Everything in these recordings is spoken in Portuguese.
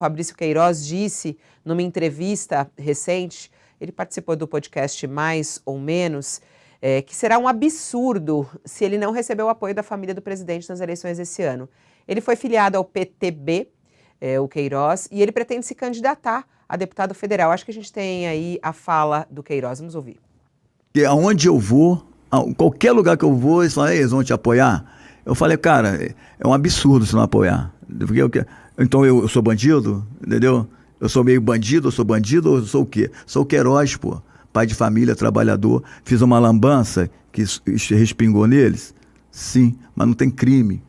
Fabrício Queiroz disse numa entrevista recente, ele participou do podcast Mais ou Menos, que será um absurdo se ele não receber o apoio da família do presidente nas eleições desse ano. Ele foi filiado ao PTB, o Queiroz, e ele pretende se candidatar a deputado federal. Acho que a gente tem aí a fala do Queiroz. Vamos ouvir. E aonde eu vou, qualquer lugar que eu vou, eles falam, eles vão te apoiar? Eu falei, cara, é um absurdo se não apoiar. Então eu sou bandido, entendeu? Eu sou meio bandido, eu sou bandido ou eu sou o quê? Sou o Queiroz, pô. Pai de família, trabalhador. Fiz uma lambança que respingou neles? Sim, mas não tem crime.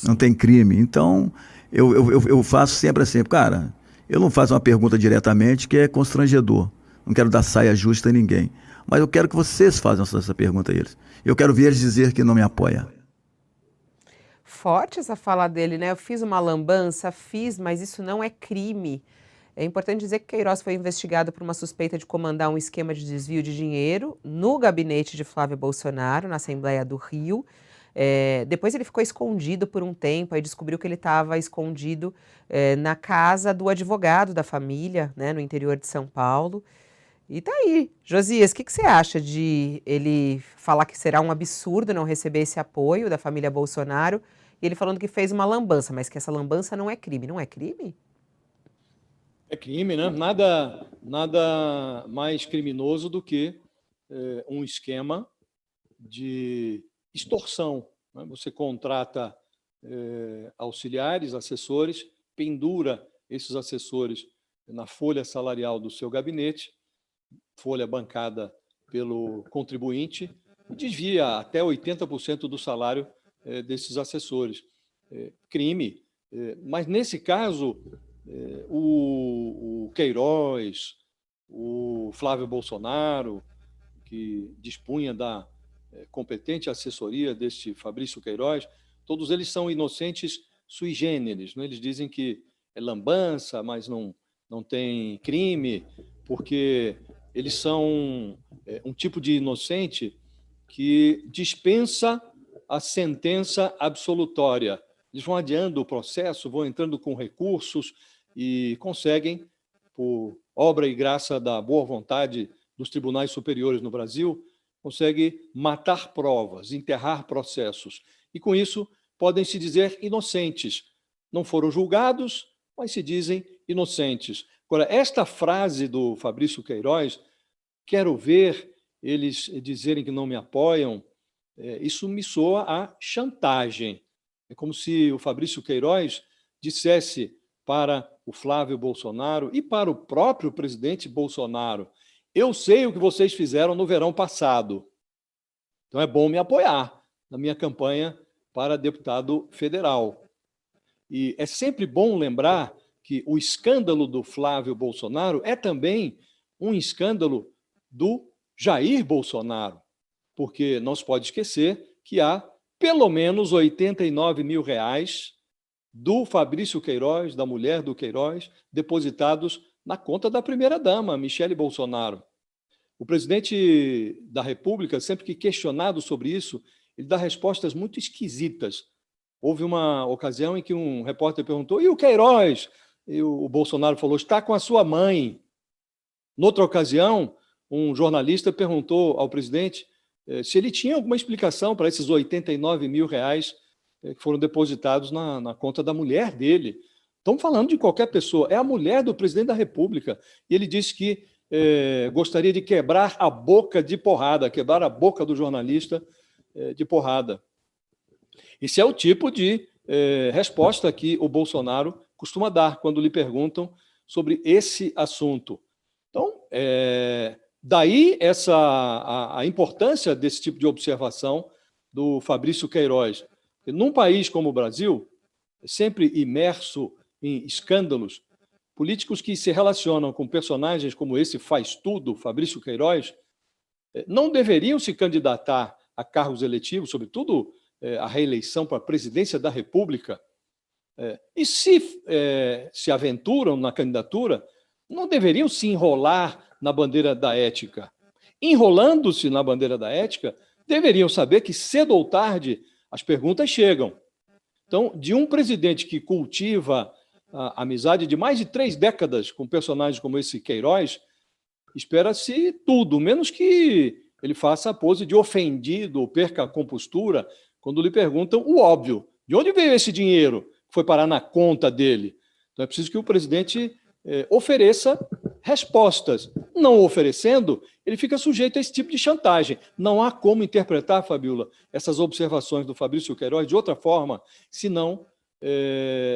Não tem crime. Então, eu faço sempre assim, cara, eu não faço uma pergunta diretamente que é constrangedor. Não quero dar saia justa a ninguém. Mas eu quero que vocês façam essa pergunta a eles. Eu quero ver eles dizer que não me apoia. Forte essa fala dele, né? Eu fiz uma lambança, mas isso não é crime. É importante dizer que Queiroz foi investigado por uma suspeita de comandar um esquema de desvio de dinheiro no gabinete de Flávio Bolsonaro, na Assembleia do Rio. Depois ele ficou escondido por um tempo, aí descobriu que ele estava escondido na casa do advogado da família, né, no interior de São Paulo. E tá aí. Josias, o que você acha de ele falar que será um absurdo não receber esse apoio da família Bolsonaro, e ele falando que fez uma lambança, mas que essa lambança não é crime? Não é crime? É crime, né? Nada mais criminoso do que um esquema de extorsão, né? Você contrata auxiliares, assessores, pendura esses assessores na folha salarial do seu gabinete, folha bancada pelo contribuinte, e desvia até 80% do salário desses assessores. Crime. Mas, nesse caso, o Queiroz, o Flávio Bolsonaro, que dispunha da competente assessoria deste Fabrício Queiroz, todos eles são inocentes sui generis, né? Eles dizem que é lambança, mas não tem crime, porque eles são um tipo de inocente que dispensa a sentença absolutória. Eles vão adiando o processo, vão entrando com recursos e conseguem, por obra e graça da boa vontade dos tribunais superiores no Brasil, conseguem matar provas, enterrar processos. E, com isso, podem se dizer inocentes. Não foram julgados, mas se dizem inocentes. Agora, esta frase do Fabrício Queiroz, quero ver eles dizerem que não me apoiam, isso me soa a chantagem. É como se o Fabrício Queiroz dissesse para o Flávio Bolsonaro e para o próprio presidente Bolsonaro: eu sei o que vocês fizeram no verão passado, então é bom me apoiar na minha campanha para deputado federal. E é sempre bom lembrar que o escândalo do Flávio Bolsonaro é também um escândalo do Jair Bolsonaro, porque não se pode esquecer que há pelo menos R$ 89 mil do Fabrício Queiroz, da mulher do Queiroz, depositados na conta da primeira-dama, Michele Bolsonaro. O presidente da República, sempre que questionado sobre isso, ele dá respostas muito esquisitas. Houve uma ocasião em que um repórter perguntou: e o Queiroz? E o Bolsonaro falou: está com a sua mãe. Noutra ocasião, um jornalista perguntou ao presidente se ele tinha alguma explicação para esses R$ 89 mil que foram depositados na conta da mulher dele. Estamos falando de qualquer pessoa, é a mulher do presidente da República. E ele disse que gostaria de quebrar a boca de porrada, quebrar a boca do jornalista de porrada. Esse é o tipo de resposta que o Bolsonaro costuma dar quando lhe perguntam sobre esse assunto. Então, daí a importância desse tipo de observação do Fabrício Queiroz. Num país como o Brasil, sempre imerso em escândalos, políticos que se relacionam com personagens como esse faz-tudo, Fabrício Queiroz, não deveriam se candidatar a cargos eletivos, sobretudo a reeleição para a presidência da República. E se aventuram na candidatura, não deveriam se enrolar na bandeira da ética. Enrolando-se na bandeira da ética, deveriam saber que cedo ou tarde as perguntas chegam. Então, de um presidente que cultiva a amizade de mais de 3 décadas com personagens como esse Queiroz, espera-se tudo, menos que ele faça a pose de ofendido ou perca a compostura quando lhe perguntam o óbvio. De onde veio esse dinheiro que foi parar na conta dele? Então é preciso que o presidente ofereça respostas. Não oferecendo, ele fica sujeito a esse tipo de chantagem. Não há como interpretar, Fabiola, essas observações do Fabrício Queiroz de outra forma, senão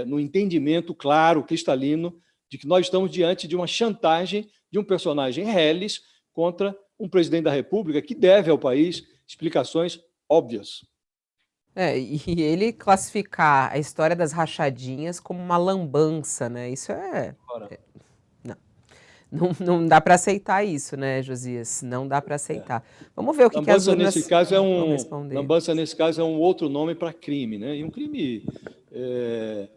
no entendimento claro, cristalino, de que nós estamos diante de uma chantagem de um personagem reles contra um presidente da República que deve ao país explicações óbvias. E ele classificar a história das rachadinhas como uma lambança, né? Isso não dá para aceitar isso, né, Josias? Não dá para aceitar. Vamos ver o que as urnas vão responder. Lambança, nesse caso, é um outro nome para crime, né? E um crime é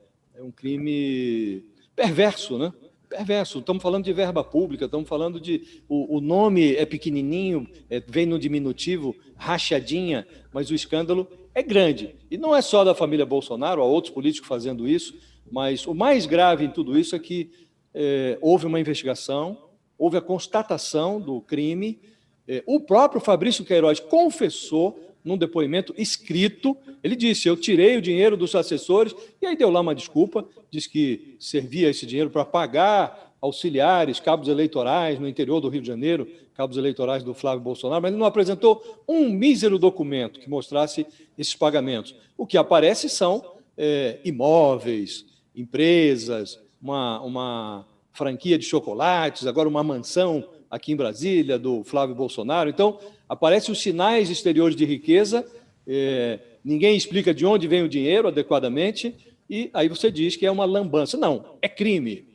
um crime perverso, né? Perverso. Estamos falando de verba pública, estamos falando de... O nome é pequenininho, vem no diminutivo, rachadinha, mas o escândalo é grande. E não é só da família Bolsonaro, há outros políticos fazendo isso, mas o mais grave em tudo isso é que houve uma investigação, houve a constatação do crime, o próprio Fabrício Queiroz confessou num depoimento escrito, ele disse, eu tirei o dinheiro dos assessores, e aí deu lá uma desculpa, disse que servia esse dinheiro para pagar auxiliares, cabos eleitorais no interior do Rio de Janeiro, cabos eleitorais do Flávio Bolsonaro, mas ele não apresentou um mísero documento que mostrasse esses pagamentos. O que aparece são imóveis, empresas, uma franquia de chocolates, agora uma mansão aqui em Brasília, do Flávio Bolsonaro. Então, aparecem os sinais exteriores de riqueza, ninguém explica de onde vem o dinheiro adequadamente, e aí você diz que é uma lambança. Não, é crime.